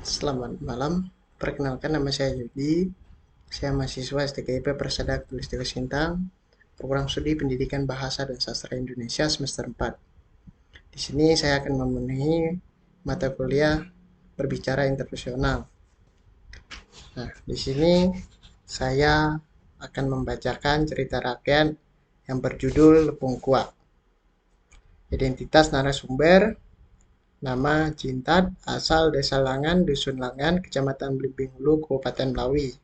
Selamat malam, perkenalkan nama saya Yudi. Saya mahasiswa STKIP Persada Tulistiwa Sintang, program studi Pendidikan Bahasa dan Sastra Indonesia semester 4. Di sini saya akan memenuhi mata kuliah berbicara interpersonal. Nah, di sini saya akan membacakan cerita rakyat yang berjudul Lepung Kuak. Identitas narasumber: nama Cintat, asal Desa Langan, Dusun Langan, Kecamatan Belimbing Hulu, Kabupaten Melawi.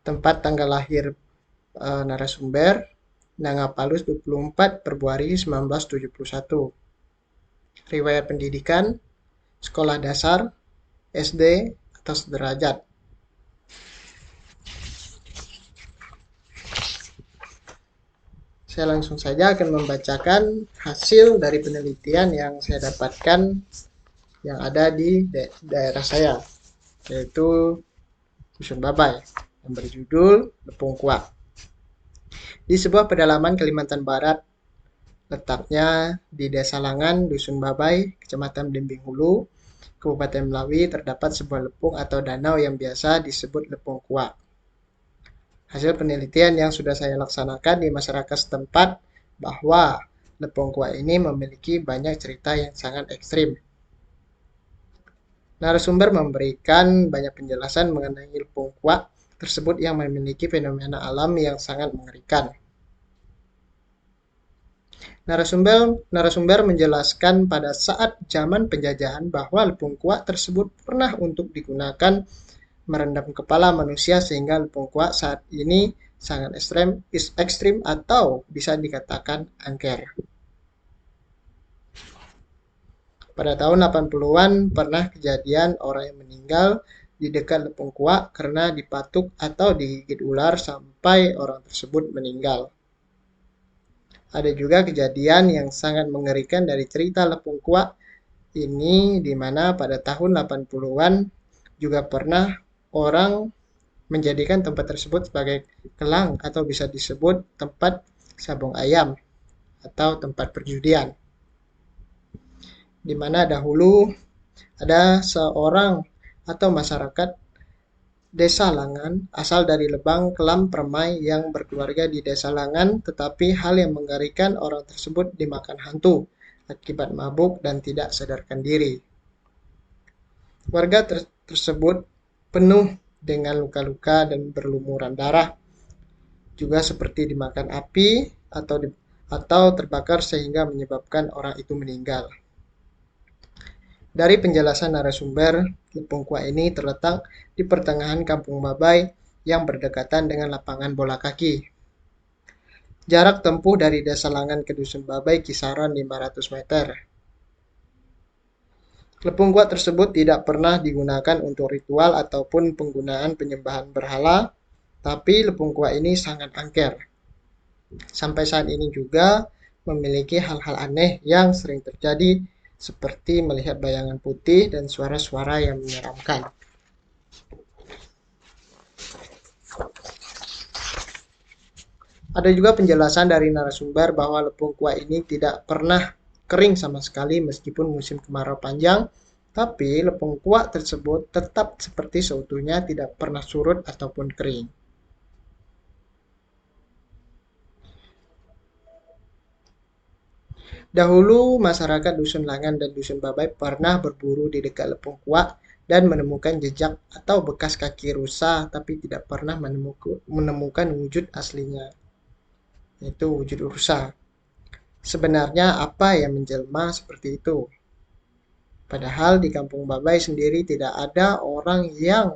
Tempat tanggal lahir narasumber: Nangapalus 24 Februari 1971. Riwayat pendidikan: sekolah dasar, SD atau sederajat. Saya langsung saja akan membacakan hasil dari penelitian yang saya dapatkan yang ada di daerah saya, yaitu Dusun Babai, yang berjudul Lepung Kuak. Di sebuah pedalaman Kalimantan Barat, letaknya di Desa Langan, Dusun Babai, Kecamatan Belimbing Hulu, Kabupaten Melawi, terdapat sebuah lepung atau danau yang biasa disebut Lepung Kuak. Hasil penelitian yang sudah saya laksanakan di masyarakat setempat bahwa Lepung Kuak ini memiliki banyak cerita yang sangat ekstrim. Narasumber memberikan banyak penjelasan mengenai Lepung Kuak tersebut yang memiliki fenomena alam yang sangat mengerikan. Narasumber menjelaskan pada saat zaman penjajahan bahwa Lepung Kuak tersebut pernah untuk digunakan merendam kepala manusia sehingga Lepung Kuak saat ini sangat ekstrim atau bisa dikatakan angker. Pada tahun 80-an pernah kejadian orang yang meninggal di dekat Lepung Kuak karena dipatuk atau digigit ular sampai orang tersebut meninggal. Ada juga kejadian yang sangat mengerikan dari cerita Lepung Kuak ini, di mana pada tahun 80-an juga pernah orang menjadikan tempat tersebut sebagai kelang atau bisa disebut tempat sabung ayam atau tempat perjudian. Di mana dahulu ada seorang atau masyarakat Desa Langan asal dari Lebang Kelam Permai yang berkeluarga di Desa Langan, tetapi hal yang mengerikan, orang tersebut dimakan hantu akibat mabuk dan tidak sadarkan diri. Warga tersebut penuh dengan luka-luka dan berlumuran darah, juga seperti dimakan api atau terbakar sehingga menyebabkan orang itu meninggal. Dari penjelasan narasumber, Lepung Kuak ini terletak di pertengahan Kampung Babai yang berdekatan dengan lapangan bola kaki. Jarak tempuh dari Desa Langan ke Dusun Babai kisaran 500 meter. Lepung Kuak tersebut tidak pernah digunakan untuk ritual ataupun penggunaan penyembahan berhala, tapi Lepung Kuak ini sangat angker. Sampai saat ini juga memiliki hal-hal aneh yang sering terjadi, seperti melihat bayangan putih dan suara-suara yang menyeramkan. Ada juga penjelasan dari narasumber bahwa Lepung Kuak ini tidak pernah kering sama sekali meskipun musim kemarau panjang, tapi Lepung Kuak tersebut tetap seperti seutuhnya, tidak pernah surut ataupun kering. Dahulu masyarakat Dusun Langan dan Dusun Babai pernah berburu di dekat Lepung Kuak dan menemukan jejak atau bekas kaki rusa, tapi tidak pernah menemukan wujud aslinya, yaitu wujud rusa. Sebenarnya apa yang menjelma seperti itu? Padahal di Kampung Babai sendiri tidak ada orang yang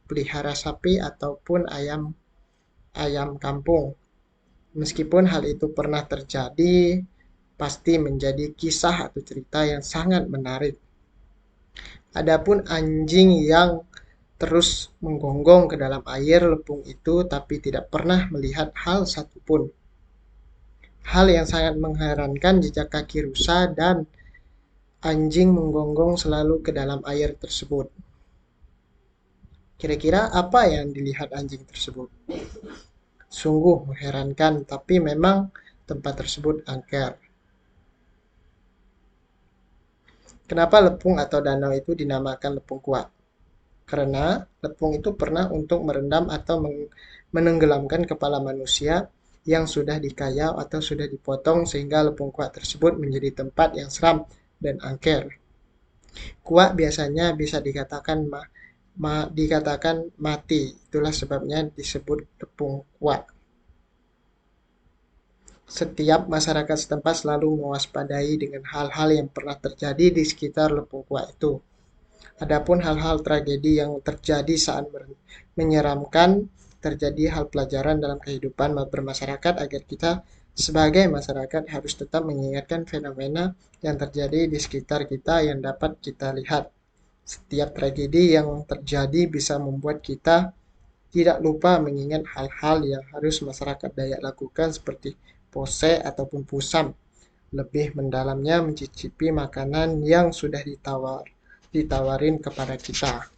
pelihara sapi ataupun ayam kampung. Meskipun hal itu pernah terjadi, pasti menjadi kisah atau cerita yang sangat menarik. Adapun anjing yang terus menggonggong ke dalam air lepung itu tapi tidak pernah melihat hal satupun. Hal yang sangat mengherankan, jejak kaki rusa dan anjing menggonggong selalu ke dalam air tersebut. Kira-kira apa yang dilihat anjing tersebut? Sungguh mengherankan, tapi memang tempat tersebut angker. Kenapa lepung atau danau itu dinamakan lepung kuat? Karena lepung itu pernah untuk merendam atau menenggelamkan kepala manusia yang sudah dikayau atau sudah dipotong sehingga lepung kuat tersebut menjadi tempat yang seram dan angker. Kuat biasanya bisa dikatakan mati. Itulah sebabnya disebut lepung kuat. Setiap masyarakat setempat selalu mewaspadai dengan hal-hal yang pernah terjadi di sekitar lepung kuat itu. Adapun hal-hal tragedi yang terjadi saat menyeramkan, terjadi hal pelajaran dalam kehidupan bermasyarakat agar kita sebagai masyarakat harus tetap mengingatkan fenomena yang terjadi di sekitar kita yang dapat kita lihat. Setiap tragedi yang terjadi bisa membuat kita tidak lupa mengingat hal-hal yang harus masyarakat Dayak lakukan seperti pose ataupun pusam. Lebih mendalamnya mencicipi makanan yang sudah ditawarin kepada kita.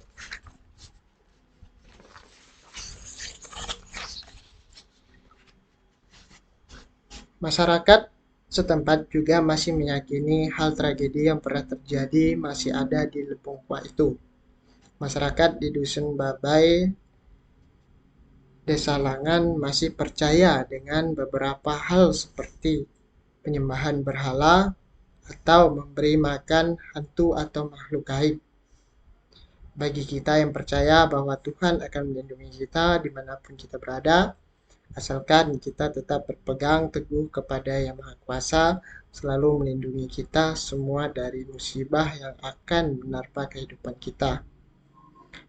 Masyarakat setempat juga masih meyakini hal tragedi yang pernah terjadi masih ada di Lepung Kuak itu. Masyarakat di Dusun Babai, Desa Langan masih percaya dengan beberapa hal seperti penyembahan berhala atau memberi makan hantu atau makhluk gaib. Bagi kita yang percaya bahwa Tuhan akan melindungi kita dimanapun kita berada, asalkan kita tetap berpegang teguh kepada Yang Maha Kuasa, selalu melindungi kita semua dari musibah yang akan menerpa kehidupan kita.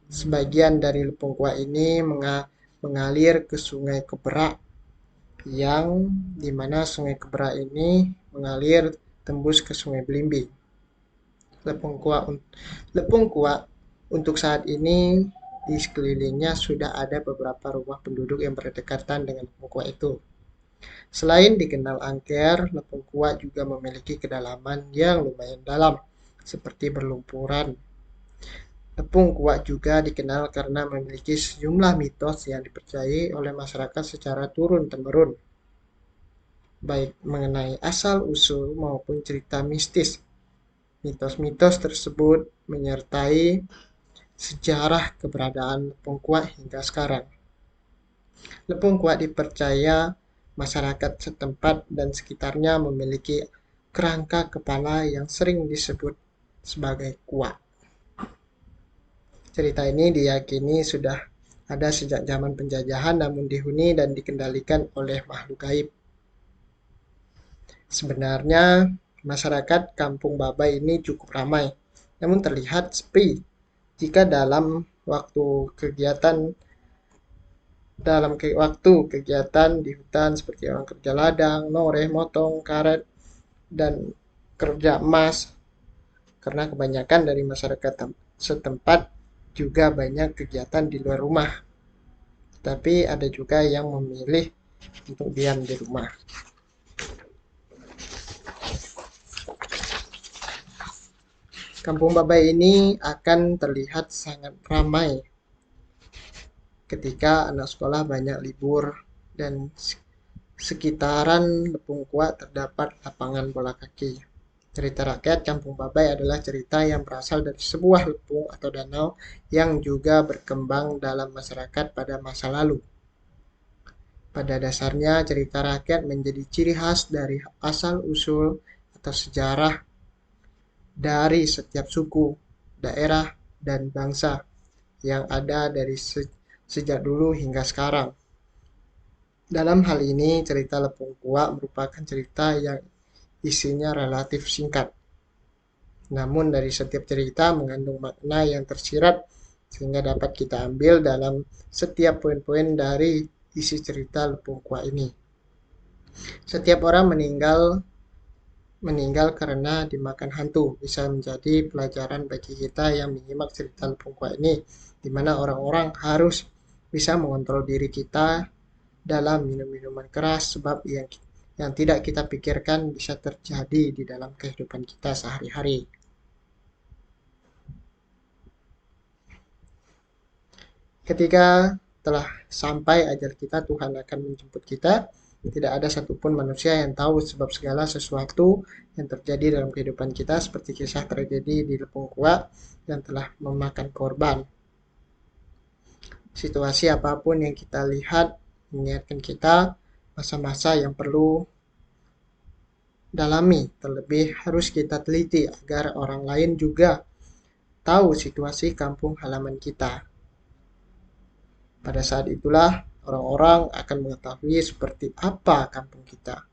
Sebagian dari Lepung Kuak ini mengalir ke Sungai Keberak, yang dimana Sungai Keberak ini mengalir tembus ke Sungai Belimbing. Lepung Kuak untuk saat ini di sekelilingnya sudah ada beberapa rumah penduduk yang berdekatan dengan Lepung Kuak itu. Selain dikenal angker, Lepung Kuak juga memiliki kedalaman yang lumayan dalam, seperti berlumpuran. Lepung Kuak juga dikenal karena memiliki sejumlah mitos yang dipercayai oleh masyarakat secara turun-temurun, baik mengenai asal-usul maupun cerita mistis. Mitos-mitos tersebut menyertai sejarah keberadaan Lepung Kuak hingga sekarang. Lepung Kuak dipercaya masyarakat setempat dan sekitarnya memiliki kerangka kepala yang sering disebut sebagai kuak. Cerita ini diyakini sudah ada sejak zaman penjajahan namun dihuni dan dikendalikan oleh makhluk gaib. Sebenarnya masyarakat Kampung Babai ini cukup ramai, namun terlihat sepi jika waktu kegiatan di hutan seperti orang kerja ladang, noreh, motong, karet, dan kerja emas. Karena kebanyakan dari masyarakat setempat juga banyak kegiatan di luar rumah. Tapi ada juga yang memilih untuk diam di rumah. Kampung Babai ini akan terlihat sangat ramai ketika anak sekolah banyak libur dan sekitaran Lepung Kuak terdapat lapangan bola kaki. Cerita rakyat Kampung Babai adalah cerita yang berasal dari sebuah lepung atau danau yang juga berkembang dalam masyarakat pada masa lalu. Pada dasarnya, cerita rakyat menjadi ciri khas dari asal-usul atau sejarah dari setiap suku, daerah, dan bangsa yang ada dari sejak dulu hingga sekarang. Dalam hal ini, cerita Lepung Kuak merupakan cerita yang isinya relatif singkat. Namun dari setiap cerita mengandung makna yang tersirat sehingga dapat kita ambil dalam setiap poin-poin dari isi cerita Lepung Kuak ini. Setiap orang meninggal karena dimakan hantu bisa menjadi pelajaran bagi kita yang menyimak cerita Lepung Kuak ini, di mana orang-orang harus bisa mengontrol diri kita dalam minum minuman keras sebab yang tidak kita pikirkan bisa terjadi di dalam kehidupan kita sehari-hari. Ketika telah sampai ajal kita, Tuhan akan menjemput kita. Tidak ada satupun manusia yang tahu sebab segala sesuatu yang terjadi dalam kehidupan kita, seperti kisah tragedi di Lepung Kuak yang telah memakan korban. Situasi apapun yang kita lihat mengingatkan kita masa-masa yang perlu dalami, terlebih harus kita teliti agar orang lain juga tahu situasi kampung halaman kita. Pada saat itulah orang-orang akan mengetahui seperti apa kampung kita.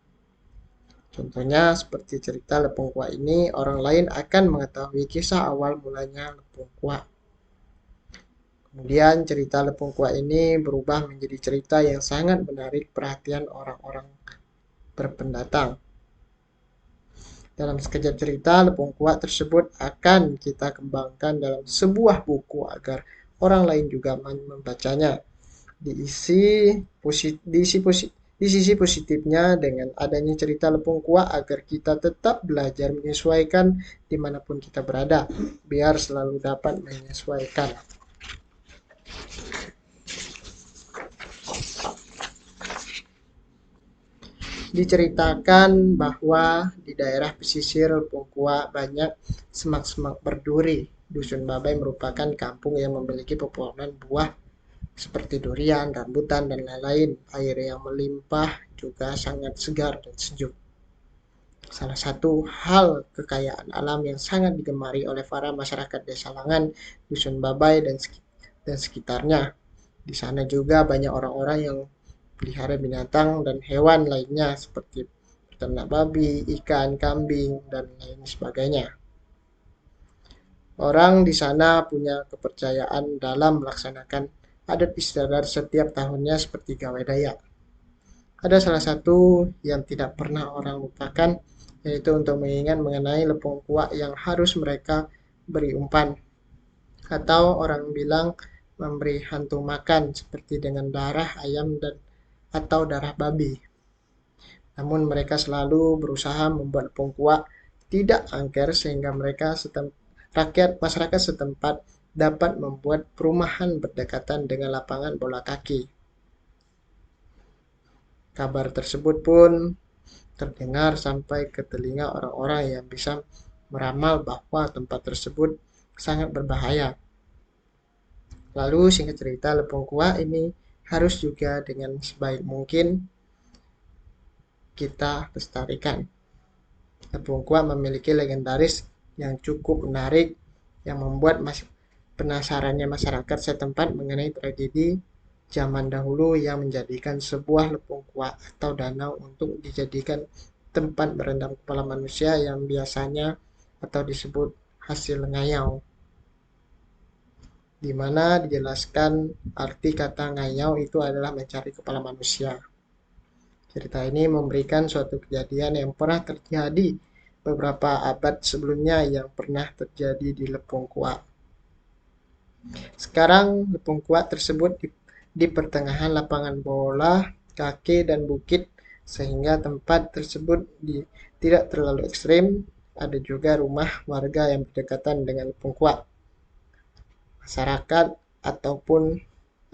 Contohnya seperti cerita Lepung Kuak ini, orang lain akan mengetahui kisah awal mulanya Lepung Kuak. Kemudian cerita Lepung Kuak ini berubah menjadi cerita yang sangat menarik perhatian orang-orang berpendatang. Dalam sekejap cerita, Lepung Kuak tersebut akan kita kembangkan dalam sebuah buku agar orang lain juga membacanya. Di sisi positifnya, dengan adanya cerita Lepung Kuak agar kita tetap belajar menyesuaikan dimanapun kita berada, biar selalu dapat menyesuaikan. Diceritakan bahwa di daerah pesisir Lepung Kuak banyak semak-semak berduri. Dusun Babai merupakan kampung yang memiliki pepohonan buah seperti durian, rambutan, dan lain-lain. Air yang melimpah juga sangat segar dan sejuk. Salah satu hal kekayaan alam yang sangat digemari oleh para masyarakat Desa Langan, Dusun Babai, dan sekitarnya. Di sana juga banyak orang-orang yang pelihara binatang dan hewan lainnya seperti peternak babi, ikan, kambing, dan lain sebagainya. Orang di sana punya kepercayaan dalam melaksanakan adat istiadat setiap tahunnya seperti Gawai Dayak. Ada salah satu yang tidak pernah orang lupakan, yaitu untuk mengingat mengenai Lepung Kuak yang harus mereka beri umpan. Atau orang bilang memberi hantu makan seperti dengan darah ayam atau darah babi. Namun mereka selalu berusaha membuat Lepung Kuak tidak angker sehingga masyarakat setempat dapat membuat perumahan berdekatan dengan lapangan bola kaki. Kabar tersebut pun terdengar sampai ke telinga orang-orang yang bisa meramal bahwa tempat tersebut sangat berbahaya. Lalu singkat cerita, Lepung Kuak ini harus juga dengan sebaik mungkin kita lestarikan. Lepung Kuak memiliki legendaris yang cukup menarik yang membuat penasarannya masyarakat setempat mengenai tragedi zaman dahulu yang menjadikan sebuah Lepung Kuak atau danau untuk dijadikan tempat berendam kepala manusia yang biasanya atau disebut hasil ngayau, di mana dijelaskan arti kata ngayau itu adalah mencari kepala manusia. Cerita ini memberikan suatu kejadian yang pernah terjadi beberapa abad sebelumnya yang pernah terjadi di Lepung Kuak. Sekarang Lepung Kuak tersebut di pertengahan lapangan bola kaki dan bukit, sehingga tempat tersebut tidak terlalu ekstrim. Ada juga rumah warga yang berdekatan dengan Lepung Kuak.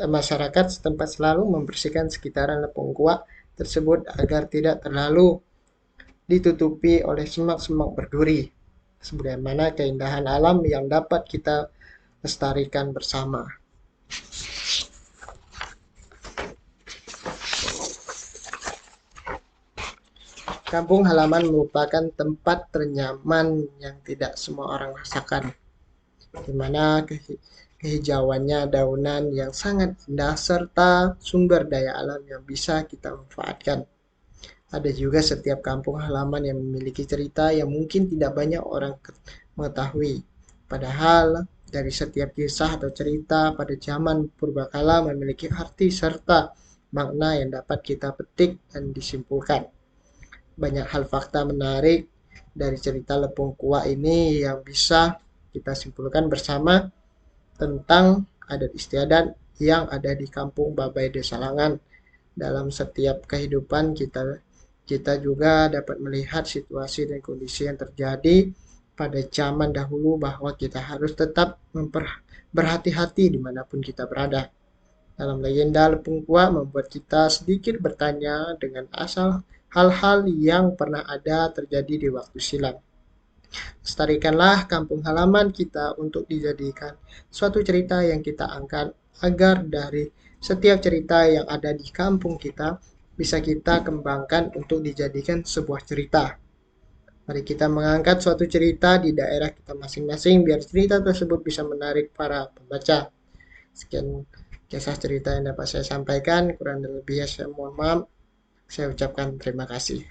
Masyarakat setempat selalu membersihkan sekitaran Lepung Kuak tersebut agar tidak terlalu ditutupi oleh semak-semak berduri, sebagaimana keindahan alam yang dapat kita lestarikan bersama. Kampung halaman merupakan tempat ternyaman yang tidak semua orang rasakan, di mana kehijauannya, daunan yang sangat indah, serta sumber daya alam yang bisa kita manfaatkan. Ada juga setiap kampung halaman yang memiliki cerita yang mungkin tidak banyak orang mengetahui. Padahal dari setiap kisah atau cerita pada zaman purbakala memiliki arti serta makna yang dapat kita petik dan disimpulkan. Banyak hal fakta menarik dari cerita Lepung Kuak ini yang bisa kita simpulkan bersama tentang adat istiadat yang ada di kampung Babai Desa Langan. Dalam setiap kehidupan kita juga dapat melihat situasi dan kondisi yang terjadi pada zaman dahulu bahwa kita harus tetap berhati-hati dimanapun kita berada. Dalam legenda Lempung Kuak membuat kita sedikit bertanya dengan asal hal-hal yang pernah ada terjadi di waktu silam. Lestarikanlah kampung halaman kita untuk dijadikan suatu cerita yang kita angkat agar dari setiap cerita yang ada di kampung kita bisa kita kembangkan untuk dijadikan sebuah cerita. Mari kita mengangkat suatu cerita di daerah kita masing-masing biar cerita tersebut bisa menarik para pembaca. Sekian kisah cerita yang dapat saya sampaikan. Kurang dan lebihnya saya mohon maaf. Saya ucapkan terima kasih.